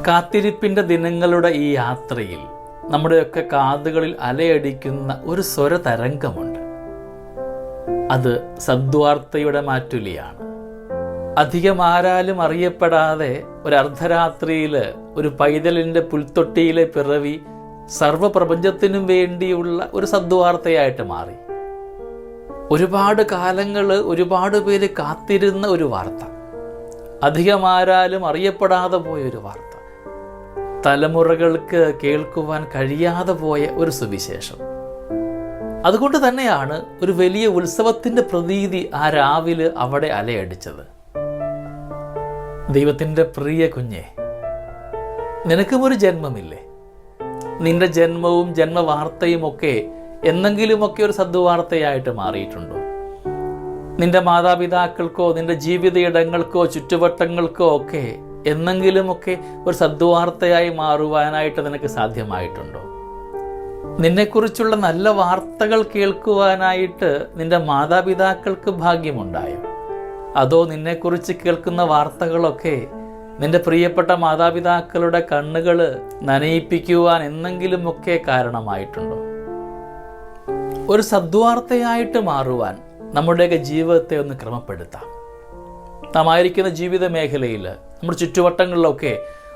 കാത്തിരിപ്പിൻ്റെ ദിനങ്ങളുടെ ഈ യാത്രയിൽ നമ്മുടെയൊക്കെ കാതുകളിൽ അലയടിക്കുന്ന ഒരു സ്വരതരംഗമുണ്ട്. അത് സദ്വാർത്തയുടെ മാറ്റുലിയാണ്. അധികം ആരാലും അറിയപ്പെടാതെ ഒരു അർദ്ധരാത്രിയിൽ ഒരു പൈതലിൻ്റെ പുൽത്തൊട്ടിയിലെ പിറവി സർവപ്രപഞ്ചത്തിനും വേണ്ടിയുള്ള ഒരു സദ്വാർത്തയായിട്ട് മാറി. ഒരുപാട് കാലങ്ങൾ ഒരുപാട് പേര് കാത്തിരുന്ന ഒരു വാർത്ത, അധികം ആരാലും അറിയപ്പെടാതെ പോയ ഒരു വാർത്ത, തലമുറകൾക്ക് കേൾക്കുവാൻ കഴിയാതെ പോയ ഒരു സുവിശേഷം. അതുകൊണ്ട് തന്നെയാണ് ഒരു വലിയ ഉത്സവത്തിൻ്റെ പ്രതീതി ആ രാവിലെ അവിടെ അലയടിച്ചത്. ദൈവത്തിൻ്റെ പ്രിയ കുഞ്ഞെ, നിനക്കും ഒരു ജന്മമില്ലേ? നിന്റെ ജന്മവും ജന്മവാർത്തയും ഒക്കെ എന്നെങ്കിലുമൊക്കെ ഒരു സദ്വാർത്തയായിട്ട് മാറിയിട്ടുണ്ടോ? നിന്റെ മാതാപിതാക്കൾക്കോ നിന്റെ ജീവിതയിടങ്ങൾക്കോ ചുറ്റുവട്ടങ്ങൾക്കോ ഒക്കെ എന്നെങ്കിലുമൊക്കെ ഒരു സദ്വാർത്തയായി മാറുവാനായിട്ട് നിനക്ക് സാധ്യമായിട്ടുണ്ടോ? നിന്നെക്കുറിച്ചുള്ള നല്ല വാർത്തകൾ കേൾക്കുവാനായിട്ട് നിന്റെ മാതാപിതാക്കൾക്ക് ഭാഗ്യമുണ്ടായോ? അതോ നിന്നെക്കുറിച്ച് കേൾക്കുന്ന വാർത്തകളൊക്കെ നിന്റെ പ്രിയപ്പെട്ട മാതാപിതാക്കളുടെ കണ്ണുകൾ നനയിപ്പിക്കുവാൻ എന്നെങ്കിലുമൊക്കെ കാരണമായിട്ടുണ്ടോ? ഒരു സദ്വാർത്തയായിട്ട് മാറുവാൻ നമ്മുടെയൊക്കെ ജീവിതത്തെ ഒന്ന് ക്രമപ്പെടുത്താം. നാം ആയിരിക്കുന്ന ജീവിത മേഖലയിൽ നമ്മുടെ ചുറ്റുവട്ടങ്ങളിലൊക്കെ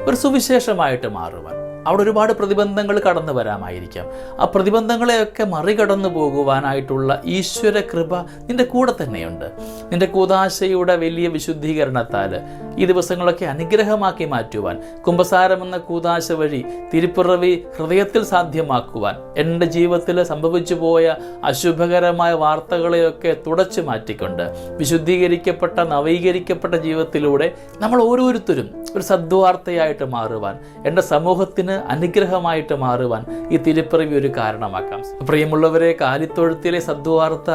ഒരു സുവിശേഷമായിട്ട് മാറുവാൻ അവിടെ ഒരുപാട് പ്രതിബന്ധങ്ങൾ കടന്നു വരാമായിരിക്കാം. ആ പ്രതിബന്ധങ്ങളെയൊക്കെ മറികടന്നു പോകുവാനായിട്ടുള്ള ഈശ്വര കൃപ നിന്റെ കൂടെ തന്നെയുണ്ട്. നിന്റെ കൂദാശയുടെ വലിയ വിശുദ്ധീകരണത്താൽ ഈ ദിവസങ്ങളൊക്കെ അനുഗ്രഹമാക്കി മാറ്റുവാൻ, കുമ്പസാരം എന്ന കൂദാശ വഴി തിരുപ്പിറവി ഹൃദയത്തിൽ സാധ്യമാക്കുവാൻ, എൻ്റെ ജീവിതത്തിൽ സംഭവിച്ചു പോയ അശുഭകരമായ വാർത്തകളെയൊക്കെ തുടച്ചു മാറ്റിക്കൊണ്ട് വിശുദ്ധീകരിക്കപ്പെട്ട നവീകരിക്കപ്പെട്ട ജീവിതത്തിലൂടെ നമ്മൾ ഓരോരുത്തരും ഒരു സദ്വാർത്തയായിട്ട് മാറുവാൻ, എൻ്റെ സമൂഹത്തിന് അനുഗ്രഹമായിട്ട് മാറുവാൻ ഈ തിരുപ്പിറവി ഒരു കാരണമാക്കാം. പ്രിയമുള്ളവരെ, കാലിത്തൊഴുത്തിലെ സദ്വാർത്ത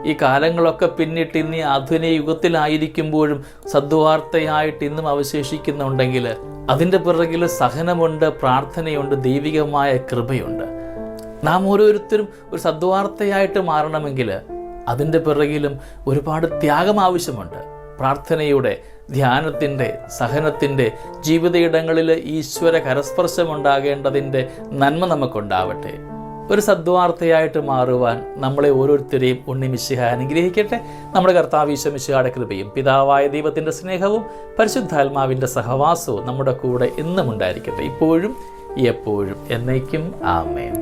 ഈ കാലങ്ങളൊക്കെ പിന്നിട്ട് ഇന്ന് ആധുനിക യുഗത്തിലായിരിക്കുമ്പോഴും സദ്വാർത്തയായിട്ട് ഇന്നും അവശേഷിക്കുന്നുണ്ടെങ്കിൽ അതിൻ്റെ പിറകിൽ സഹനമുണ്ട്, പ്രാർത്ഥനയുണ്ട്, ദൈവികമായ കൃപയുണ്ട്. നാം ഓരോരുത്തരും ഒരു സദ്വാർത്തയായിട്ട് മാറണമെങ്കിൽ അതിൻ്റെ പിറകിലും ഒരുപാട് ത്യാഗം ആവശ്യമുണ്ട്. പ്രാർത്ഥനയുടെ, ധ്യാനത്തിൻ്റെ, സഹനത്തിൻ്റെ, ജീവിതയിടങ്ങളിൽ ഈശ്വര കരസ്പർശമുണ്ടാകേണ്ടതിൻ്റെ നന്മ നമുക്കുണ്ടാവട്ടെ. ഒരു സദ്വാർത്തയായിട്ട് മാറുവാൻ നമ്മളെ ഓരോരുത്തരെയും ഉണ്ണിമിശിഹ അനുഗ്രഹിക്കട്ടെ. നമ്മുടെ കർത്താവ് ഈശോ മിശിഹായുടെ കൃപയും പിതാവായ ദൈവത്തിൻ്റെ സ്നേഹവും പരിശുദ്ധാത്മാവിൻ്റെ സഹവാസവും നമ്മുടെ കൂടെ എന്നും ഉണ്ടായിരിക്കട്ടെ, ഇപ്പോഴും എപ്പോഴും എന്നേക്കും. ആമേൻ.